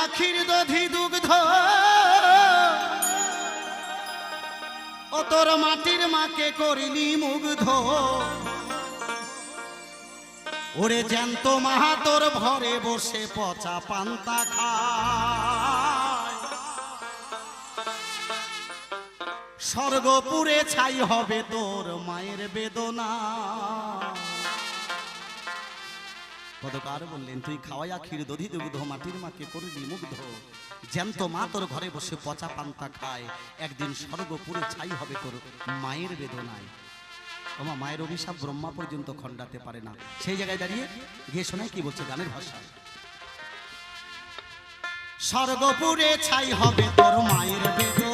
ক্ষীর দধি দুগ্ধ ও তোর মাটির মাকে করিলি মুগ্ধ ওরে জ্যান্ত মাহা তোর ঘরে বসে পচা পান্তা খায় স্বর্গপুরে ছাই হবে তোর মায়ের বেদনা পদকার বললেন তুই খাওয়াইয়া ক্ষীর দধি দুগ্ধ মাটির মাকে করলি মুগ্ধ জ্যান্ত মা তোর ঘরে বসে পচা পান্তা খায় একদিন স্বর্গপুরে ছাই হবে তোর মায়ের বেদনায় তোমার মায়ের অভিশাপ ব্রহ্মা পর্যন্ত খণ্ডাতে পারে না সেই জায়গায় দাঁড়িয়ে গিয়ে শোনায় কি বলছে গানের ভাষা স্বর্গপুরে ছাই হবে তোর মায়ের বেদনা